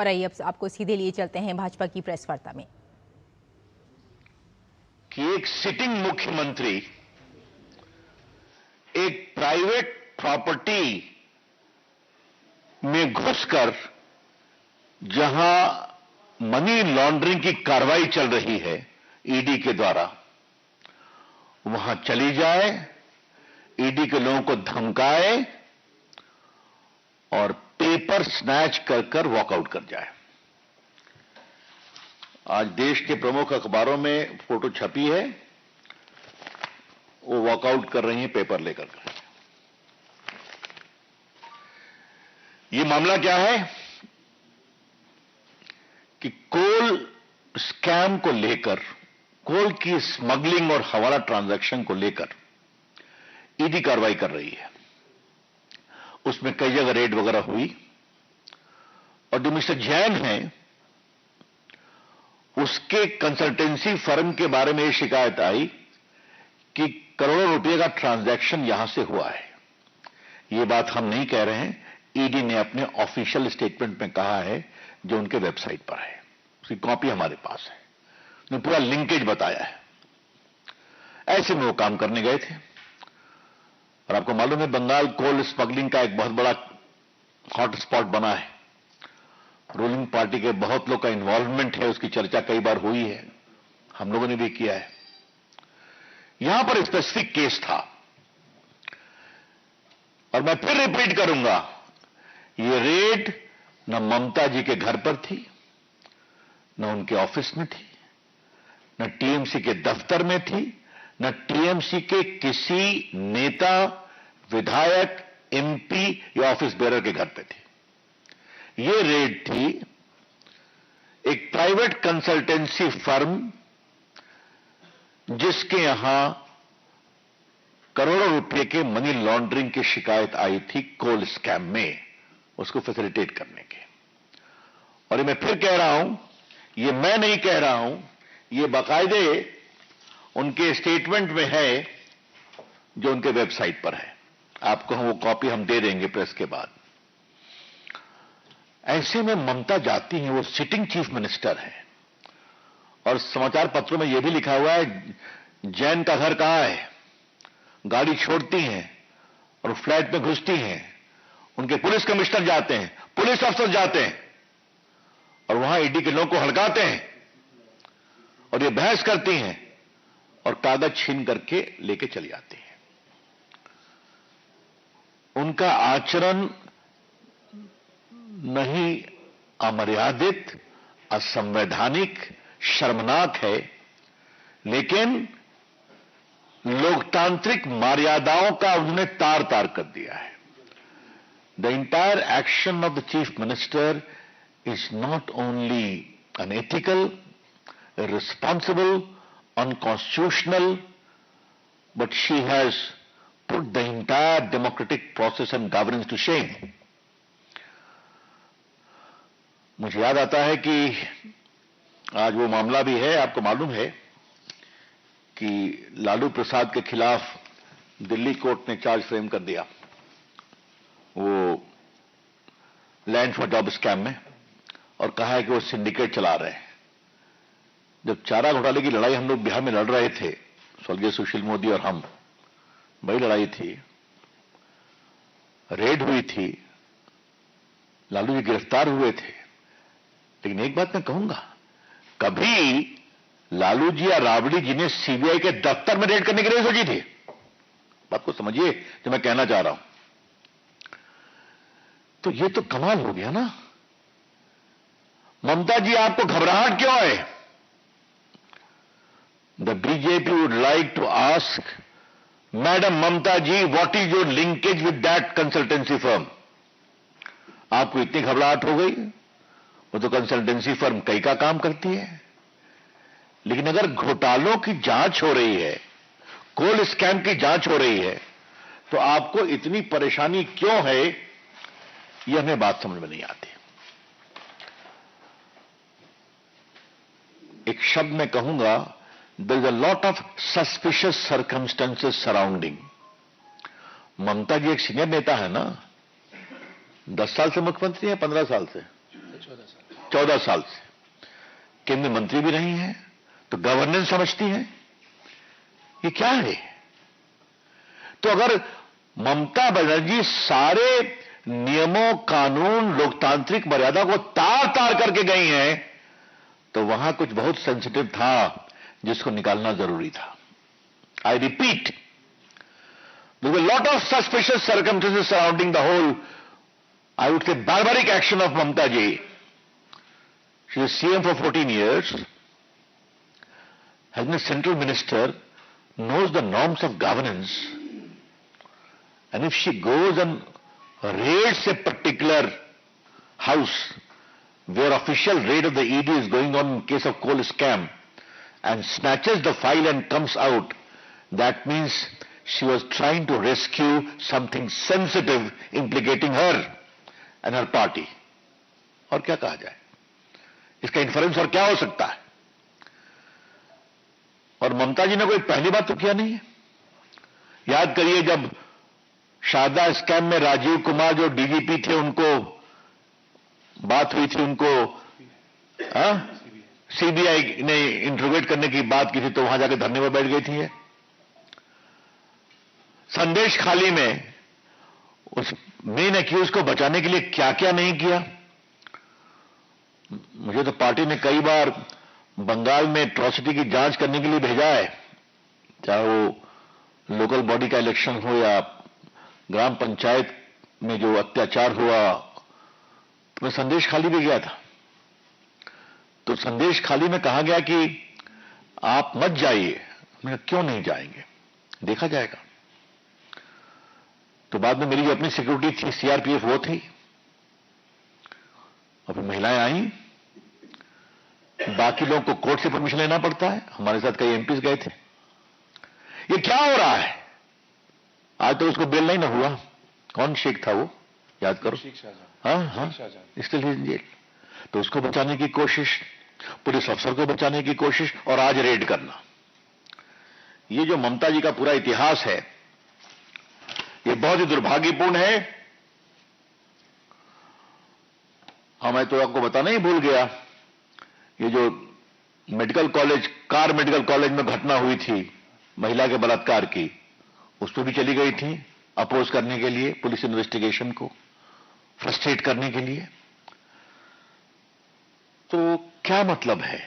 और आइए अब आपको सीधे लिए चलते हैं भाजपा की प्रेस वार्ता में कि एक सिटिंग मुख्यमंत्री एक प्राइवेट प्रॉपर्टी में घुसकर जहां मनी लॉन्ड्रिंग की कार्रवाई चल रही है ईडी के द्वारा, वहां चली जाए, ईडी के लोगों को धमकाए और पेपर स्नैच कर वॉकआउट कर जाए। आज देश के प्रमुख अखबारों में फोटो छपी है, वो वॉकआउट कर रही हैं पेपर लेकर। ये मामला क्या है कि कोल स्कैम को लेकर, कोल की स्मगलिंग और हवाला ट्रांजैक्शन को लेकर ईडी कार्रवाई कर रही है। उसमें कई जगह रेड वगैरह हुई और जो मिस्टर जैन है उसके कंसल्टेंसी फर्म के बारे में यह शिकायत आई कि करोड़ों रुपए का ट्रांजैक्शन यहां से हुआ है। यह बात हम नहीं कह रहे हैं, ईडी ने अपने ऑफिशियल स्टेटमेंट में कहा है, जो उनके वेबसाइट पर है, उसकी कॉपी हमारे पास है। उन्होंने पूरा लिंकेज बताया है। ऐसे में वो काम करने गए थे और आपको मालूम है बंगाल कोल स्मगलिंग का एक बहुत बड़ा हॉटस्पॉट बना है। रूलिंग पार्टी के बहुत लोग का इन्वॉल्वमेंट है, उसकी चर्चा कई बार हुई है, हम लोगों ने भी किया है। यहां पर स्पेसिफिक केस था और मैं फिर रिपीट करूंगा, ये रेड न ममता जी के घर पर थी, न उनके ऑफिस में थी, न टीएमसी के दफ्तर में थी, न टीएमसी के किसी नेता, विधायक, एमपी या ऑफिस बेरर के घर पे थी। ये रेड थी एक प्राइवेट कंसल्टेंसी फर्म जिसके यहां करोड़ों रुपए के मनी लॉन्ड्रिंग की शिकायत आई थी कोल स्कैम में, उसको फैसिलिटेट करने के। और ये मैं फिर कह रहा हूं, ये मैं नहीं कह रहा हूं, ये बाकायदे उनके स्टेटमेंट में है जो उनके वेबसाइट पर है। आपको वो कॉपी हम दे देंगे प्रेस के बाद। ऐसे में ममता जाती हैं, वो सिटिंग चीफ मिनिस्टर है और समाचार पत्रों में यह भी लिखा हुआ है जैन का घर कहां है। गाड़ी छोड़ती हैं और फ्लैट में घुसती हैं, उनके पुलिस कमिश्नर जाते हैं, पुलिस अफसर जाते हैं और वहां ईडी के लोगों को हड़काते हैं और ये बहस करती हैं और कागज छीन करके लेके चली आती हैं। उनका आचरण नहीं अमर्यादित, असंवैधानिक, शर्मनाक है, लेकिन लोकतांत्रिक मर्यादाओं का उन्होंने तार तार कर दिया है। The entire action of the chief minister is not only unethical, irresponsible, unconstitutional, but she has put the entire democratic process and governance to shame. मुझे याद आता है कि आज वो मामला भी है, आपको मालूम है कि लालू प्रसाद के खिलाफ दिल्ली कोर्ट ने चार्ज फ्रेम कर दिया वो लैंड फॉर जॉब स्कैम में, और कहा है कि वो सिंडिकेट चला रहे हैं। जब चारा घोटाले की लड़ाई हम लोग बिहार में लड़ रहे थे, स्वर्गीय सुशील मोदी और हम, बड़ी लड़ाई थी, रेड हुई थी, लालू जी गिरफ्तार हुए थे। लेकिन एक बात मैं कहूंगा, कभी लालू जी या राबड़ी जी ने सीबीआई के दफ्तर में रेड करने की नहीं सोची थी। बात को समझिए जो मैं कहना चाह रहा हूं। तो ये तो कमाल हो गया ना। ममता जी, आपको घबराहट क्यों है? The BJP would like to ask Madam Mamta ji, what is your linkage with that consultancy firm? आपको इतनी घबराहट हो गई? वो तो कंसल्टेंसी फर्म कई का काम करती है। लेकिन अगर घोटालों की जांच हो रही है, कोल स्कैम की जांच हो रही है, तो आपको इतनी परेशानी क्यों है, यह हमें बात समझ में नहीं आती। एक शब्द मैं कहूंगा, there is a lot of suspicious circumstances surrounding. ममता जी एक सीनियर नेता है ना, 10 साल से मुख्यमंत्री है, 15 साल से, 14 साल से केंद्र मंत्री भी रही हैं, तो गवर्नेंस समझती हैं। ये क्या है? तो अगर ममता बनर्जी सारे नियमों, कानून, लोकतांत्रिक मर्यादा को तार तार करके गई हैं, तो वहां कुछ बहुत सेंसिटिव था जिसको निकालना जरूरी था। I repeat, there were a lot of suspicious circumstances surrounding the whole, I would say, barbaric action of Mamta ji. She was CM for 14 years, has been a central minister, knows the norms of governance, and if she goes and raids a particular house where official raid of the ED is going on in case of coal scam and snatches the file and comes out, that means she was trying to rescue something sensitive implicating her and her party. और क्या कहा जाए? इसका inference और क्या हो सकता है? और ममता जी ने कोई पहली बात तो किया नहीं है। याद करिए, जब शारदा स्कैम में राजीव कुमार जो डीजीपी थे, उनको बात हुई थी, उनको सीबीआई ने इंट्रोगेट करने की बात की थी, तो वहां जाके धरने पर बैठ गई थी। संदेश खाली में उस मेन एक्यूज को बचाने के लिए क्या क्या नहीं किया। मुझे तो पार्टी ने कई बार बंगाल में एट्रॉसिटी की जांच करने के लिए भेजा है, चाहे वो लोकल बॉडी का इलेक्शन हो या ग्राम पंचायत में जो अत्याचार हुआ। तो मैं संदेश खाली भी गया था, तो संदेश खाली में कहा गया कि आप मत जाइए। मैं क्यों नहीं जाएंगे, देखा जाएगा। तो बाद में मेरी जो अपनी सिक्योरिटी थी, सीआरपीएफ, वो थी, और फिर महिलाएं आई। बाकी लोगों को कोर्ट से परमिशन लेना पड़ता है, हमारे साथ कई एमपीज गए थे। ये क्या हो रहा है? आज तो उसको बेल नहीं ना हुआ। कौन शेख था वो, याद करो? हाँ, स्टिल ही इन जेल। तो उसको बचाने की कोशिश, पुलिस अफसर को बचाने की कोशिश, और आज रेड करना। ये जो ममता जी का पूरा इतिहास है, ये बहुत ही दुर्भाग्यपूर्ण है। मैं तो आपको बताना ही भूल गया, ये जो medical college, car medical college में घटना हुई थी महिला के बलात्कार की, उस पर भी चली गई थी अपोज करने के लिए, पुलिस इन्वेस्टिगेशन को फ्रस्ट्रेट करने के लिए। तो क्या मतलब है?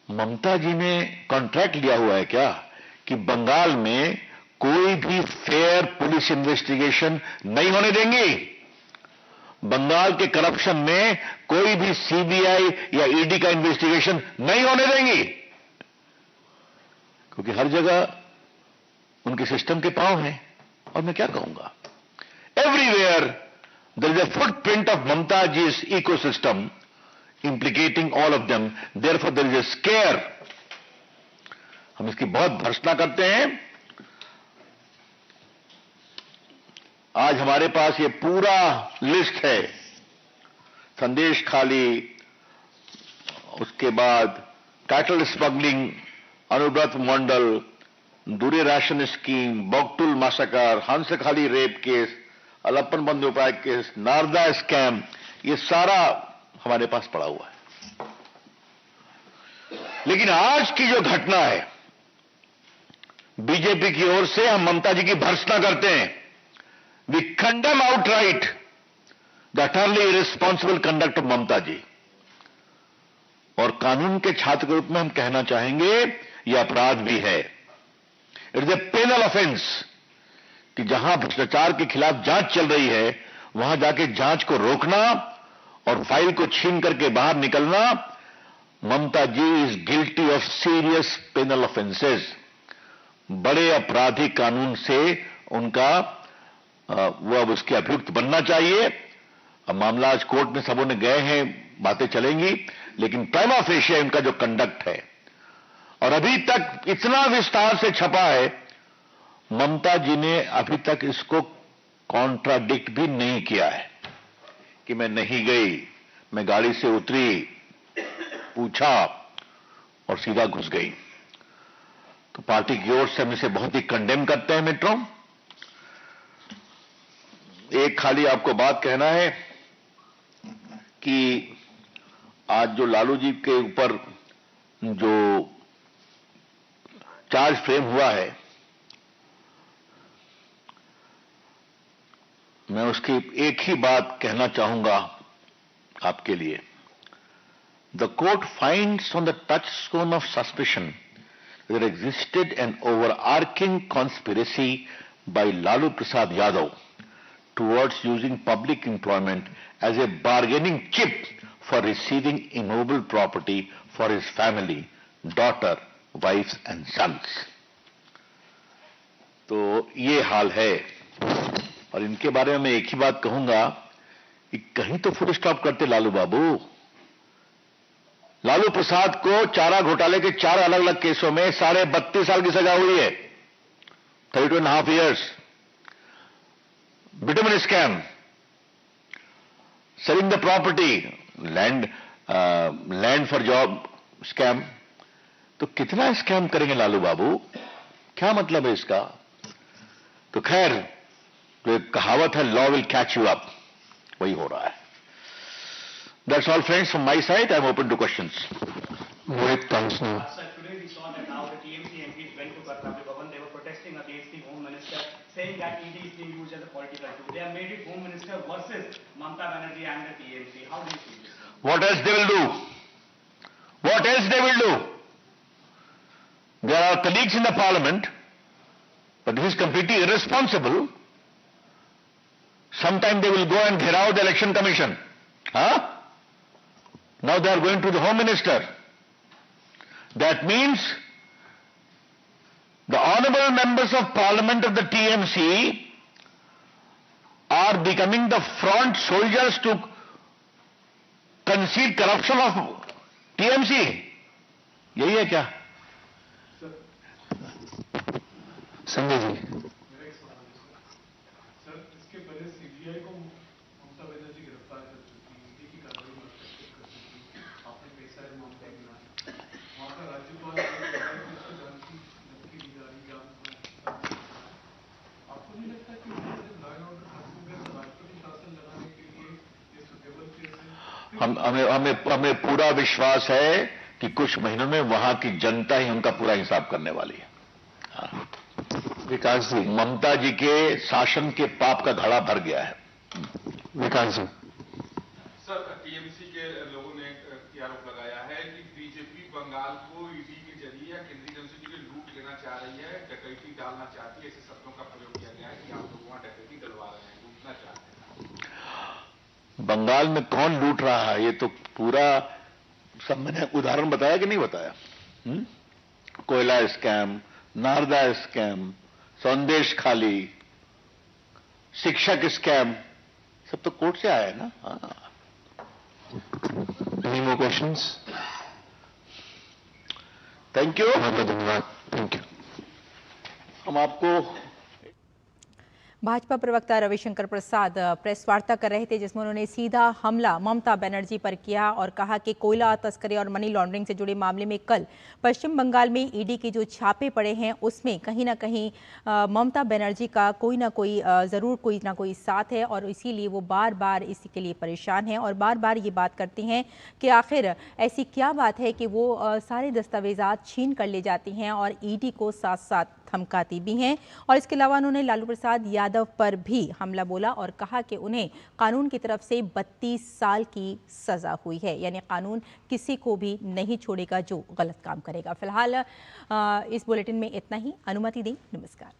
ममता जी ने कॉन्ट्रैक्ट लिया हुआ है क्या कि बंगाल में कोई भी फेयर पुलिस इन्वेस्टिगेशन नहीं होने देंगी? बंगाल के करप्शन में कोई भी सीबीआई या ईडी का इन्वेस्टिगेशन नहीं होने देंगी, क्योंकि हर जगह उनके सिस्टम के पांव हैं। और मैं क्या कहूंगा, everywhere there is a footprint of Mamata ji's ecosystem implicating all of them, therefore there is a scare। हम इसकी बहुत भर्त्सना करते हैं। आज हमारे पास ये पूरा लिस्ट है, संदेश खाली, उसके बाद cattle smuggling, Anubrata Mondal, Duare ration scheme, Bogtui massacre, Hanskhali rape case, Alapan Bandyopadhyay case, Narada scam, ये सारा हमारे पास पड़ा हुआ है। लेकिन आज की जो घटना है, बीजेपी की ओर से हम ममता जी की भर्त्सना करते हैं। We condemn outright the utterly irresponsible conduct of Mamata ji. और कानून के छात्र के रूप में हम कहना चाहेंगे, यह अपराध भी है। It is a penal offence कि जहां भ्रष्टाचार के खिलाफ जांच चल रही है, वहां जाके जांच को रोकना और फाइल को छीन करके बाहर निकलना। Mamata ji is guilty of serious penal offences. बड़े आपराधिक कानून से उनका वो अब उसके अभियुक्त बनना चाहिए। अब मामला आज कोर्ट में सबों ने गए हैं, बातें चलेंगी, लेकिन प्राइमा फेशिया उनका जो कंडक्ट है, और अभी तक इतना विस्तार से छपा है, ममता जी ने अभी तक इसको कॉन्ट्राडिक्ट भी नहीं किया है कि मैं नहीं गई, मैं गाड़ी से उतरी, पूछा और सीधा घुस गई। तो पार्टी की ओर से हम इसे बहुत ही कंडेम करते हैं मित्रों। एक खाली आपको बात कहना है कि आज जो लालू जी के ऊपर जो चार्ज फ्रेम हुआ है, मैं उसकी एक ही बात कहना चाहूंगा आपके लिए। The court finds on the touchstone of suspicion there existed an overarching conspiracy by Lalu Prasad Yadav towards using public employment as a bargaining chip for receiving immobile property for his family, daughter, wives and sons. तो ये हाल है, और इनके बारे में मैं एक ही बात कहूंगा कि कहीं तो फुल स्टॉप करते लालू बाबू। लालू प्रसाद को चारा घोटाले के 4 अलग अलग केसों में 32.5 साल की सजा हुई है, 32.5 years। Bitumen scam, selling the property, land for job scam. तो कितना स्कैम करेंगे लालू बाबू, क्या मतलब है इसका? तो खैर, जो एक कहावत है, law will catch you up, वही हो रहा है। That's all, friends, from my side. I'm open to questions. Mohit, thanks now. Sir, today we saw that how the TMC MPs went to Karnataka Bhavan. They were protesting against the Home Minister, saying that ED is being used as a political tool. They have made it Home Minister versus Mamata Banerjee and the TMC. How do you see this? What else they will do? What else they will do? There are colleagues in the parliament, but this is completely irresponsible. Sometime they will go and घेराव the election commission. Huh? Now they are going to the Home Minister. That means the honorable members of Parliament of the TMC are becoming the front soldiers to concede corruption of TMC. यही है क्या? Sanjay ji, sir, इसके पहले CBI को ममता बनर्जी गिरफ्तार कर चुकी, ED की कार्रवाई में हस्तक्षेप कर चुकी, आपने कई सारे मामले गिनाए। वहां का राज्यपाल इसको जांच की दी जा रही जांच। आपको नहीं लगता कि लॉ एंड ऑर्डर खत्म हो गया, राष्ट्रपति शासन लगाने के लिए ये सुटेबल केस है? हमें पूरा विश्वास है कि कुछ महीनों में वहां की जनता ही उनका पूरा हिसाब करने वाली है। हाँ। विकास जी, ममता जी के शासन के पाप का घड़ा भर गया है। विकास जी। सर, टीएमसी के लोगों ने आरोप लगाया है कि बीजेपी बंगाल को ईडी के जरिए या केंद्रीय एजेंसी के लिए लूट लेना चाह रही है, डकैती डालना चाहती है। ऐसे शब्दों का प्रयोग किया गया है कि आप लोग वहां डकैती डलवा रहे हैं, लूटना चाहते हैं। बंगाल में कौन लूट रहा है, ये तो पूरा सब मैंने उदाहरण बताया कि नहीं बताया? कोयला स्कैम, नारदा स्कैम, संदेश खाली, शिक्षक स्कैम, सब तो कोर्ट से आया है ना। हाँ। Any more questions? Thank you. धन्यवाद। Thank you. हम आपको भाजपा प्रवक्ता रविशंकर प्रसाद प्रेस वार्ता कर रहे थे, जिसमें उन्होंने सीधा हमला ममता बनर्जी पर किया और कहा कि कोयला तस्करी और मनी लॉन्ड्रिंग से जुड़े मामले में कल पश्चिम बंगाल में ईडी के जो छापे पड़े हैं उसमें कहीं ना कहीं ममता बनर्जी का कोई ना कोई साथ है, और इसीलिए वो बार बार इसी के लिए परेशान हैं और बार बार ये बात करती हैं कि आखिर ऐसी क्या बात है कि वो सारे दस्तावेजात छीन कर ले जाती हैं और ईडी को साथ साथ धमकाती भी हैं। और इसके अलावा उन्होंने लालू प्रसाद यादव पर भी हमला बोला और कहा कि उन्हें कानून की तरफ से 32 साल की सजा हुई है, यानी कानून किसी को भी नहीं छोड़ेगा जो गलत काम करेगा। फिलहाल इस बुलेटिन में इतना ही। अनुमति दें। नमस्कार।